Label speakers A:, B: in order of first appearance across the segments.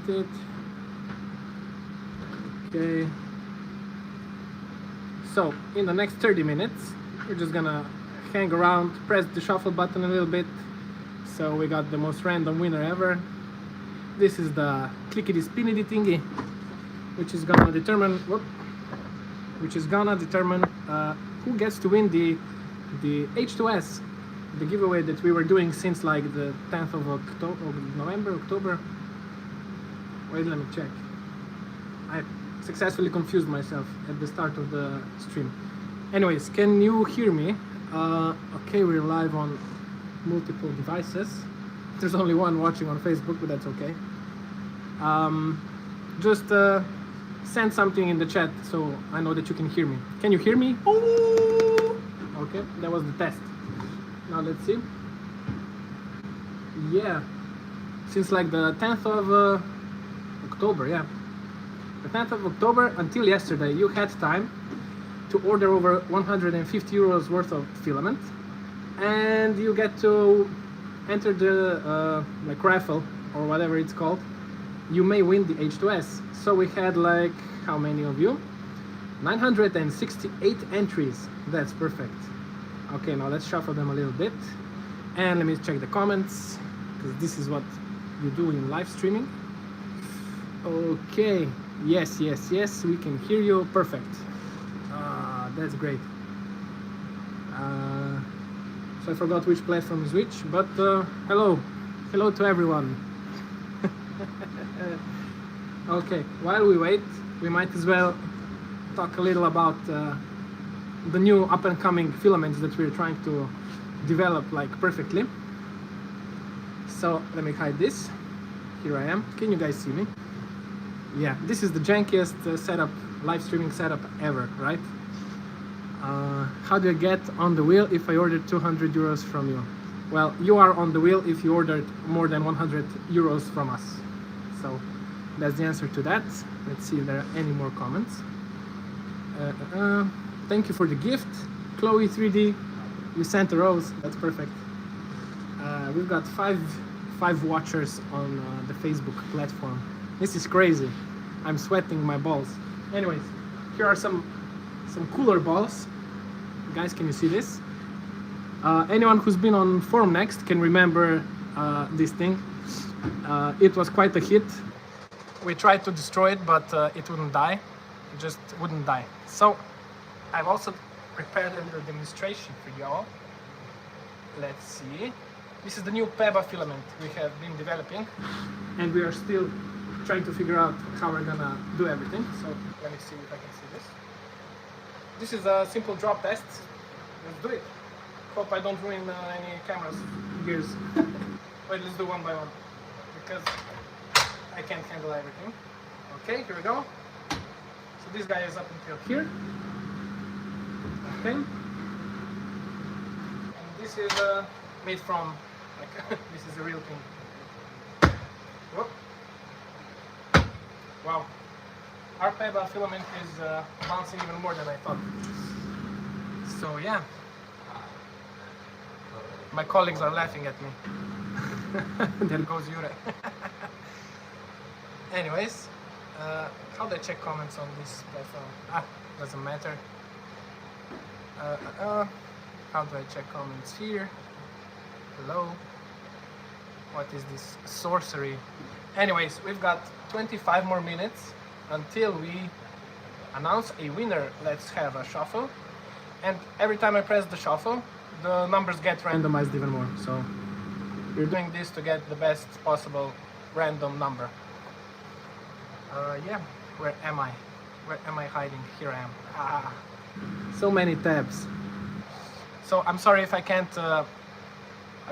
A: it. Okay. So in the next 30 minutes, we're just gonna hang around, press the shuffle button a little bit. So we got the most random winner ever. This is the clickety spinnity thingy, which is gonna determine who gets to win the H2S, the giveaway that we were doing since like the 10th of October. Wait, let me check. I successfully confused myself at the start of the stream. Anyways, can you hear me? Okay, we're live on multiple devices. There's only one watching on Facebook, but that's okay. Just send something in the chat so I know that you can hear me. Can you hear me? Ooh! Okay, that was the test. Now let's see. Yeah, since like the 10th of October, yeah. The 10th of October until yesterday, you had time to order over 150 euros worth of filament, and you get to enter the like raffle or whatever it's called. You may win the H2S. So we had like, how many of you? 968 entries. That's perfect. Okay, now let's shuffle them a little bit, and let me check the comments, because this is what you do in live streaming. Okay, yes, we can hear you. Perfect. That's great. So I forgot which platform is which, but hello to everyone. Okay, while we wait, we might as well talk a little about the new up-and-coming filaments that we're trying to develop like perfectly. So let me hide this. Here I am. Can you guys see me? Yeah, this is the jankiest live streaming setup ever, right? How do I get on the wheel if I ordered 200 euros from you? Well, you are on the wheel if you ordered more than 100 euros from us. So that's the answer to that. Let's see if there are any more comments. Thank you for the gift, Chloe 3D. You sent a rose. That's perfect. We've got five watchers on the Facebook platform. This is crazy. I'm sweating my balls. Anyways, here are some cooler balls. Guys, can you see this? Anyone who's been on Forum Next can remember this thing. It was quite a hit. We tried to destroy it, but it wouldn't die. It just wouldn't die. So I've also prepared a little demonstration for y'all. Let's see. This is the new PEBA filament we have been developing, and we are still trying to figure out how we're gonna do everything. So let me see if I can see this. This is a simple drop test. Let's do it. Hope I don't ruin any camera's gears. Wait, let's do one by one, because I can't handle everything. Okay, here we go. So this guy is up until here. Okay. And this is made from, like, this is a real thing. Whoop. Wow. Our PEBA filament is bouncing even more than I thought. So yeah. My colleagues are laughing at me. There goes Jure. Anyways, how do I check comments on this platform? Doesn't matter. How do I check comments here? Hello? What is this sorcery? Anyways, we've got 25 more minutes until we announce a winner. Let's have a shuffle. And every time I press the shuffle, the numbers get randomized even more. So we're doing this to get the best possible random number. Yeah, where am I? Where am I hiding? Here I am. So many tabs. So I'm sorry if I can't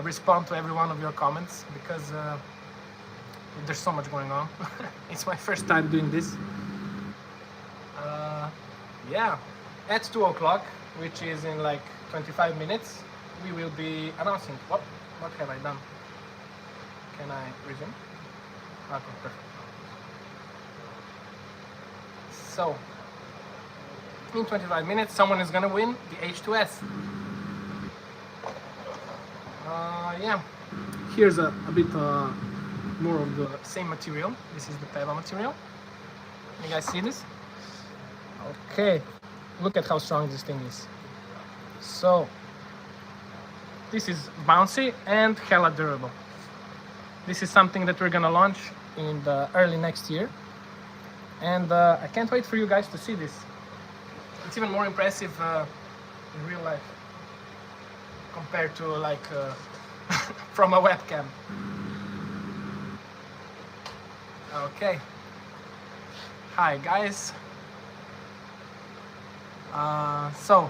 A: respond to every one of your comments, because there's so much going on. It's my first time doing this. Yeah, at 2 o'clock, which is in like 25 minutes, we will be announcing. What have I done? Can I resume? Okay, perfect. So, in 25 minutes, someone is gonna win the H2S. Yeah, here's a bit more of the same material. This is the pebble material. You guys see this? Okay, look at how strong this thing is. So this is bouncy and hella durable. This is something that we're gonna launch in the early next year, and I can't wait for you guys to see this. It's even more impressive in real life compared to like from a webcam. Okay. Hi guys. So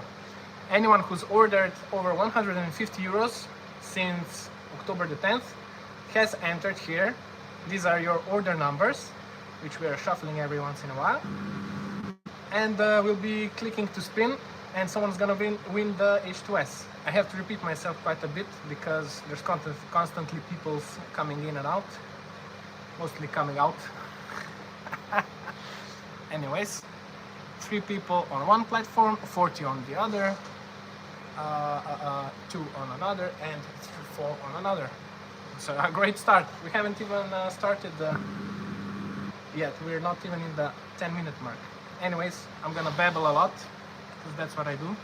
A: anyone who's ordered over 150 euros since October the 10th has entered here. These are your order numbers, which we are shuffling every once in a while. And we'll be clicking to spin, and someone's gonna win the H2S. I have to repeat myself quite a bit because there's constantly people coming in and out, mostly coming out. Anyways, 3 people on one platform, 40 on the other, 2 on another, and 4 on another. So a great start. We haven't even started yet. We're not even in the 10-minute mark. Anyways, I'm gonna babble a lot because that's what I do.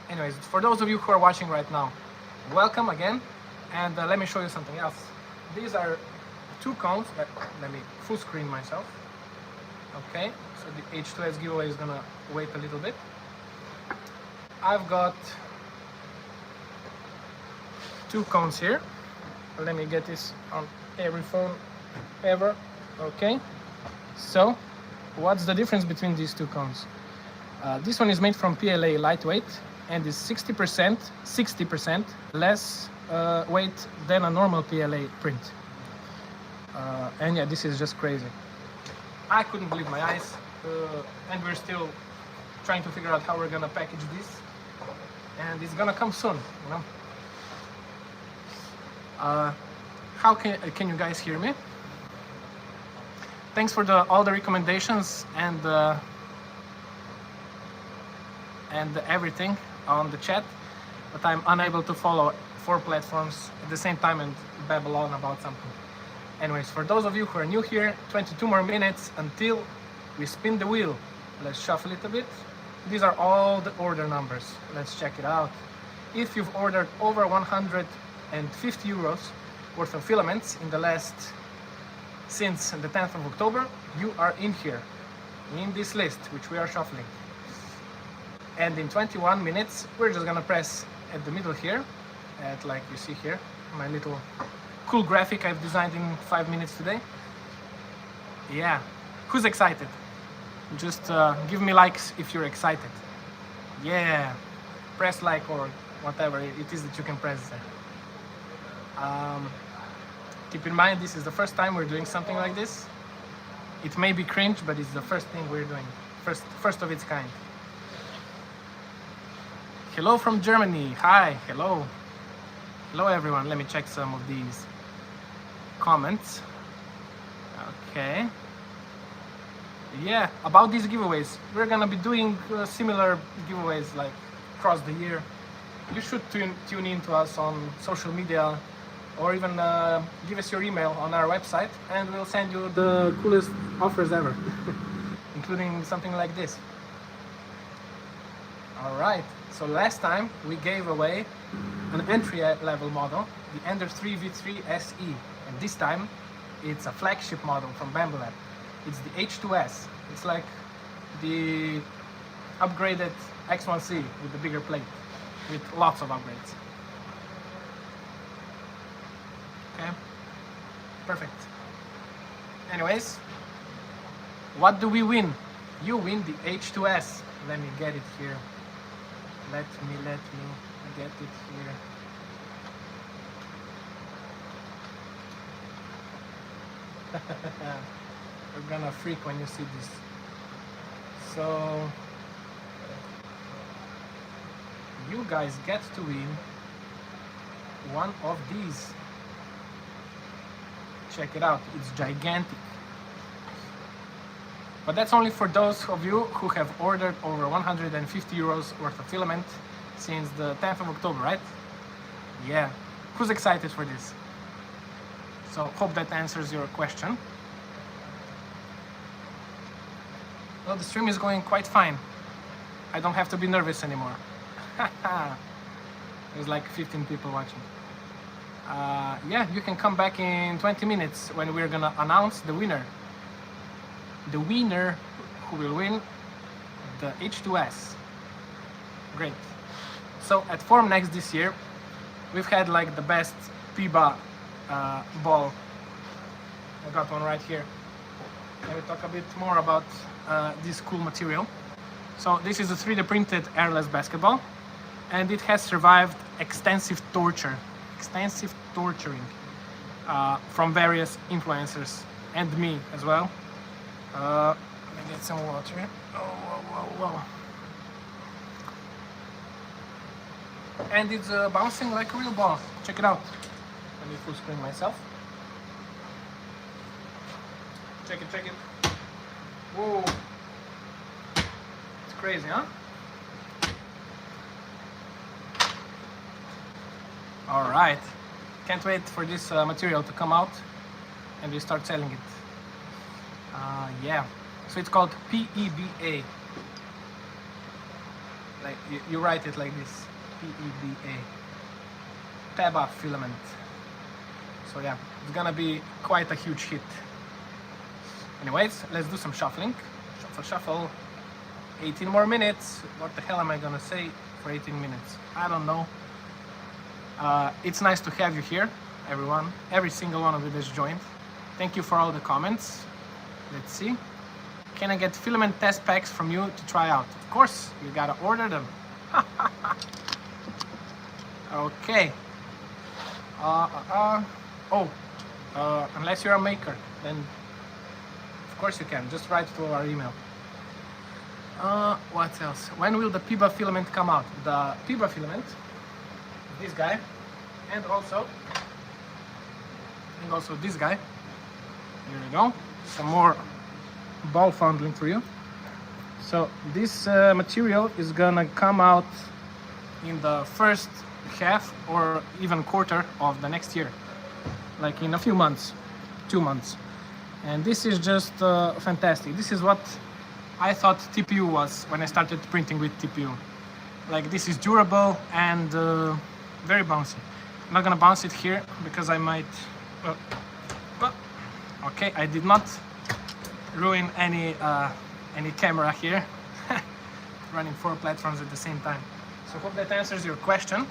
A: Anyways, for those of you who are watching right now, welcome again, and let me show you something else. These are 2 cones. Let me full screen myself. Okay, so the H2S giveaway is gonna wait a little bit. I've got 2 cones here. Let me get this on every phone ever. Okay, so what's the difference between these 2 cones? This one is made from PLA lightweight and is 60% less weight than a normal PLA print. And yeah, this is just crazy. I couldn't believe my eyes, and we're still trying to figure out how we're gonna package this, and it's gonna come soon, you know. How can you guys hear me? Thanks for all the recommendations and everything on the chat, but I'm unable to follow 4 platforms at the same time and babble on about something. Anyways, for those of you who are new here, 22 more minutes until we spin the wheel. Let's shuffle it a bit. These are all the order numbers. Let's check it out. If you've ordered over 150 euros worth of filaments since the 10th of October, you are in here, in this list, which we are shuffling. And in 21 minutes, we're just gonna press at the middle here, at like you see here, my little cool graphic I've designed in 5 minutes today. Yeah, who's excited? Just give me likes if you're excited. Yeah, press like or whatever it is that you can press there. Keep in mind, this is the first time we're doing something like this. It may be cringe, but it's the first thing we're doing. First of its kind. Hello from Germany. Hi, hello. Hello everyone. Let me check some of these comments. Okay. Yeah, about these giveaways, we're gonna be doing similar giveaways like across the year. You should tune in to us on social media, or even give us your email on our website, and we'll send you the coolest offers ever, including something like this. All right, so last time we gave away an entry-level model, the Ender 3 V3 SE, and this time it's a flagship model from Bamboo Lab. It's the H2S. It's like the upgraded X1C with the bigger plate, with lots of upgrades. Okay, perfect. Anyways, what do we win? You win the H2S. Let me get it here. Let me get it here. You're gonna freak when you see this. So you guys get to win one of these. Check it out, it's gigantic. But that's only for those of you who have ordered over 150 euros worth of filament since the 10th of October, right? Yeah. Who's excited for this? So hope that answers your question. Well, the stream is going quite fine. I don't have to be nervous anymore. There's like 15 people watching. Yeah, you can come back in 20 minutes when we're gonna announce the winner. The winner who will win the H2S. Great. So at Formnext this year, we've had like the best PIBA ball. I got one right here. Let me talk a bit more about this cool material. So this is a 3D printed airless basketball, and it has survived extensive torturing from various influencers and me as well. Let me get some water. Oh, whoa, whoa, whoa. And it's bouncing like a real ball. Check it out. Let me full screen myself. Check it, check it. Whoa. It's crazy, huh? All right. Can't wait for this material to come out and we start selling it. Yeah. So it's called PEBA. Like you write it like this. PEBA. PEBA filament. So yeah, it's gonna be quite a huge hit. Anyways, let's do some shuffling. Shuffle, shuffle. 18 more minutes. What the hell am I gonna say for 18 minutes? I don't know. It's nice to have you here, everyone. Every single one of you that's joined. Thank you for all the comments. Let's see. Can I get filament test packs from you to try out? Of course, you gotta order them. Okay. Unless you're a maker, then of course you can. Just write to our email. What else? When will the PIBA filament come out? The PIBA filament, this guy, and also this guy. Here we go. Some more ball fondling for you. So this material is gonna come out in the first half or even quarter of the next year, like in a few months, 2 months. And this is just fantastic. This is what I thought TPU was when I started printing with TPU. Like, this is durable and very bouncy. I'm not gonna bounce it here because I might okay, I did not ruin any camera here. Running 4 platforms at the same time. So hope that answers your question.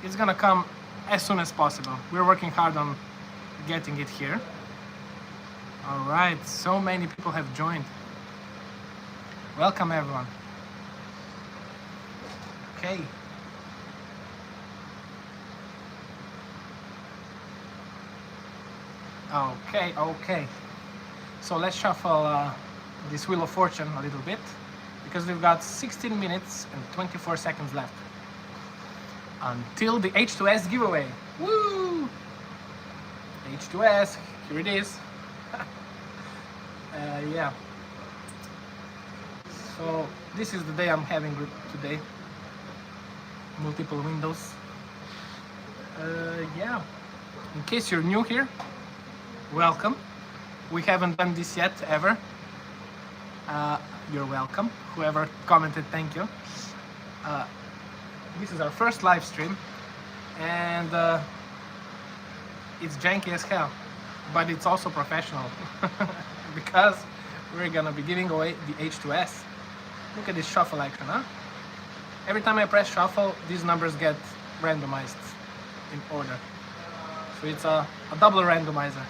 A: It's gonna come as soon as possible. We're working hard on getting it here. All right, so many people have joined. Welcome everyone. Okay. Okay. So let's shuffle this Wheel of Fortune a little bit, because we've got 16 minutes and 24 seconds left until the H2S giveaway. Woo! H2S, here it is. Yeah. So this is the day I'm having today. Multiple windows. Yeah. In case you're new here, welcome. We haven't done this yet, ever. You're welcome. Whoever commented, thank you. This is our first live stream, and it's janky as hell, but it's also professional because we're gonna be giving away the H2S. Look at this shuffle action, huh? Every time I press shuffle, these numbers get randomized in order. So it's a double randomizer.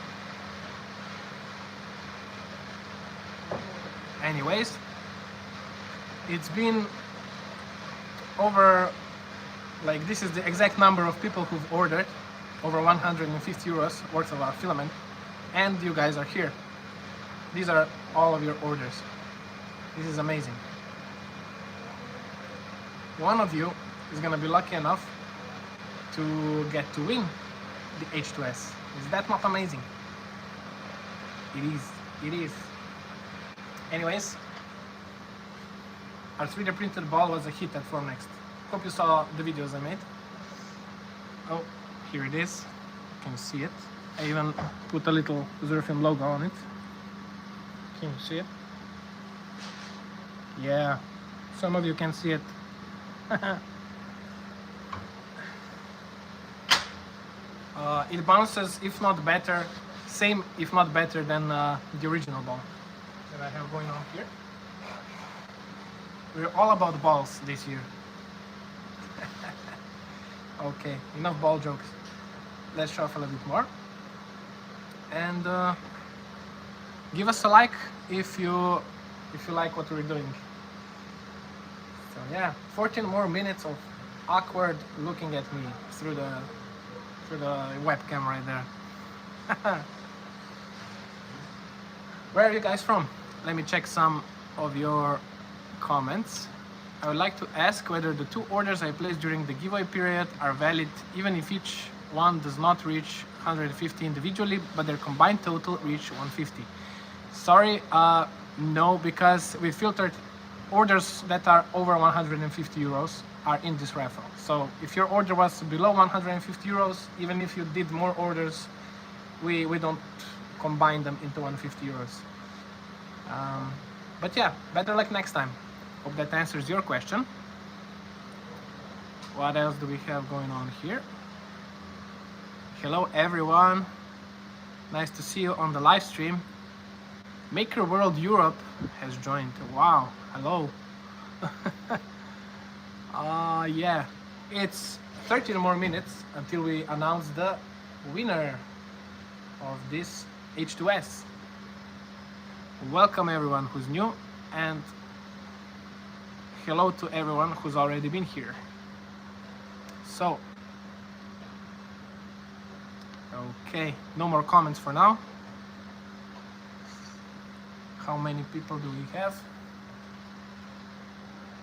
A: Anyways, it's been over, like, this is the exact number of people who've ordered, over 150 euros worth of our filament, and you guys are here. These are all of your orders. This is amazing. One of you is gonna be lucky enough to get to win the H2S. Is that not amazing? It is. It is. Anyways, our 3D printed ball was a hit at Formnext. Hope you saw the videos I made. Oh, here it is. Can you see it? I even put a little AzureFilm logo on it. Can you see it? Yeah, some of you can see it. It bounces, if not better, same if not better than the original ball that I have going on here. We're all about balls this year. Okay, enough ball jokes. Let's shuffle a bit more. And give us a like if you like what we're doing. So yeah, 14 more minutes of awkward looking at me through the webcam right there. Where are you guys from? Let me check some of your comments. I would like to ask whether the 2 orders I placed during the giveaway period are valid even if each one does not reach 150 individually, but their combined total reach 150. Sorry, no, because we filtered orders that are over 150 euros are in this raffle. So if your order was below 150 euros, even if you did more orders, we don't combine them into 150 euros. But yeah, better luck next time. Hope that answers your question. What else do we have going on here? Hello everyone, nice to see you on the live stream. Maker World Europe has joined. Wow, hello. Yeah, it's 13 more minutes until we announce the winner of this H2S. Welcome everyone who's new, and hello to everyone who's already been here. So, okay, no more comments for now. How many people do we have?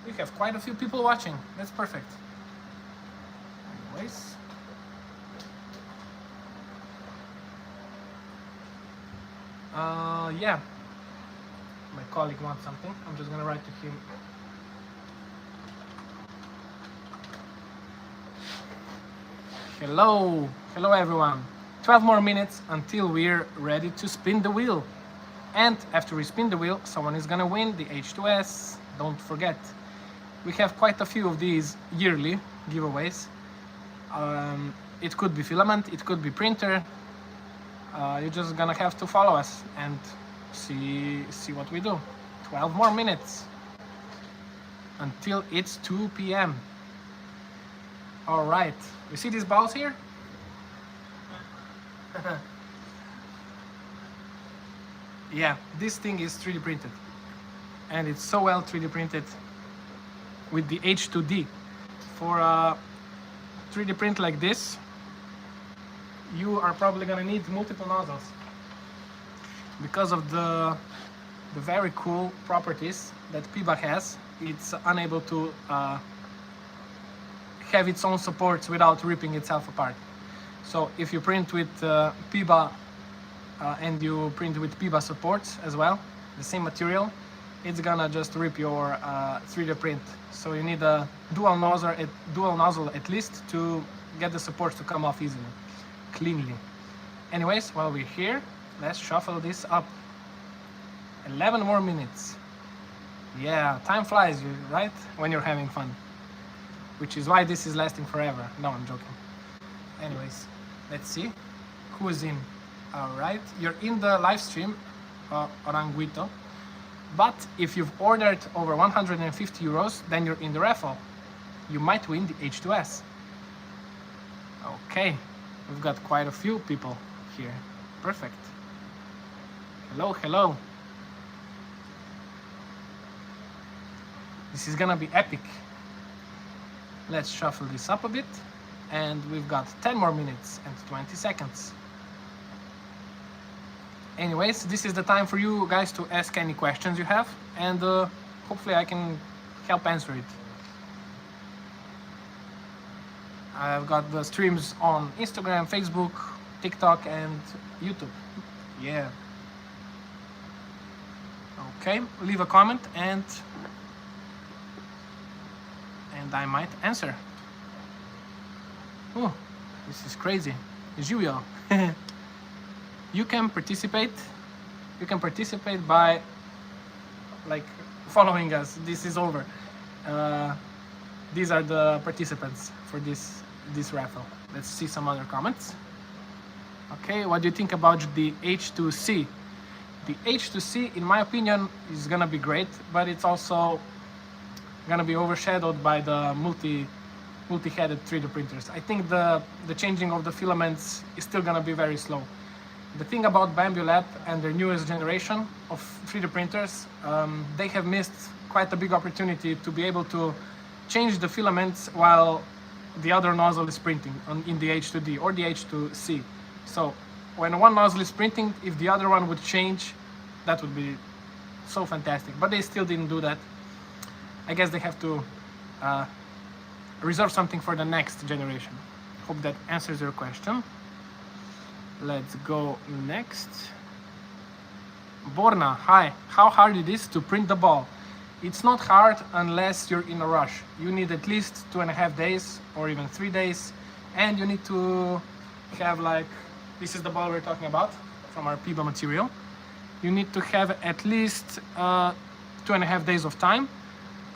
A: We have quite a few people watching. That's perfect. Anyways. Yeah. My colleague wants something. I'm just gonna write to him. Hello. Hello everyone. 12 more minutes until we're ready to spin the wheel. And after we spin the wheel, someone is gonna win the H2S. Don't forget. We have quite a few of these yearly giveaways. It could be filament, it could be printer. You're just gonna have to follow us and see what we do. 12 more minutes until it's 2 p.m. All right, you see these balls here? Yeah, this thing is 3D printed, and it's so well 3D printed with the H2D. For a 3D print like this, you are probably gonna need multiple nozzles because of the very cool properties that PIBA has. It's unable to have its own supports without ripping itself apart. So if you print with PIBA and you print with PIBA supports as well, the same material, it's gonna just rip your 3D print. So you need a dual nozzle at least to get the supports to come off easily, cleanly. Anyways, while we're here, let's shuffle this up. 11 more minutes. Yeah, time flies, right? When you're having fun. Which is why this is lasting forever. No, I'm joking. Anyways, let's see who's in. All right, you're in the live stream, Oranguito. But if you've ordered over 150 euros, then you're in the raffle. You might win the H2S. Okay, we've got quite a few people here. Perfect. Hello, hello. This is gonna be epic. Let's shuffle this up a bit. And we've got 10 more minutes and 20 seconds. Anyways, this is the time for you guys to ask any questions you have, and hopefully I can help answer it. I've got the streams on Instagram, Facebook, TikTok, and YouTube. Yeah. Okay, leave a comment and I might answer. Oh, this is crazy. Julio. You can participate. You can participate by like following us. This is over. These are the participants for this raffle. Let's see some other comments. Okay, what do you think about the H2C? The H2C, in my opinion, is gonna be great, but it's also gonna be overshadowed by the multi-headed 3D printers. I think the changing of the filaments is still gonna be very slow. The thing about Bambu Lab and their newest generation of 3D printers, they have missed quite a big opportunity to be able to change the filaments while the other nozzle is printing in the H2D or the H2C. So when one nozzle is printing, if the other one would change, that would be so fantastic. But they still didn't do that. I guess they have to reserve something for the next generation. Hope that answers your question. Let's go next. Borna, hi. How hard it is to print the ball? It's not hard unless you're in a rush. You need at least 2.5 days or even 3 days, and you need to have like, this is the ball we're talking about from our PIBA material. You need to have at least 2.5 days of time,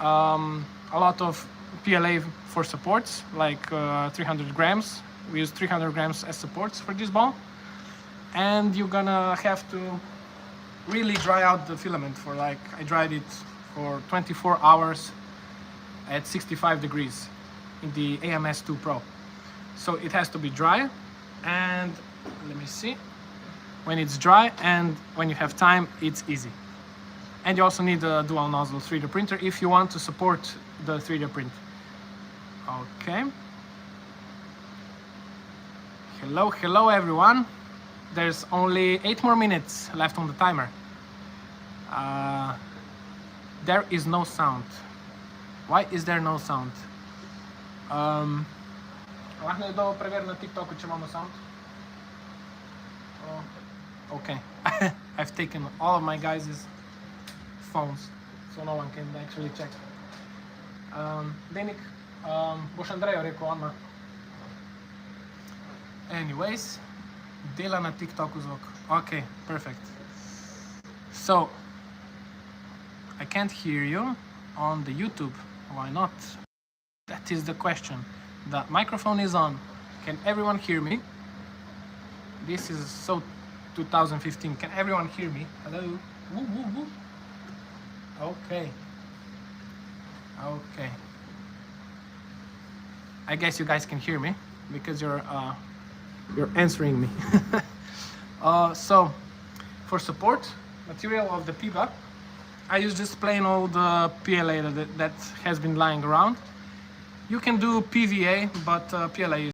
A: a lot of PLA for supports, like 300 grams. We use 300 grams as supports for this ball. And you're gonna have to really dry out the filament for like, I dried it for 24 hours at 65 degrees in the AMS2 Pro. So it has to be dry, and let me see. When it's dry and when you have time, it's easy. And you also need a dual nozzle 3D printer if you want to support the 3D print. Okay. Hello everyone. There's only 8 more minutes left on the timer. There is no sound. Why is there no sound? Lahko nekdo preveri na TikToku, če imamo sound? Okay. I've taken all of my guys' phones, so no one can actually check. Denik, boš Andrejo rekel, on ima. Anyways, dela na TikToku zvok. Okay, perfect. So, I can't hear you on the YouTube. Why not? That is the question. The microphone is on. Can everyone hear me? This is so 2015. Can everyone hear me? Hello? Woo, woo, woo. Okay. Okay. I guess you guys can hear me because you're answering me. So, for support material of the PIBA, I use just plain old PLA that has been lying around. You can do PVA, but PLA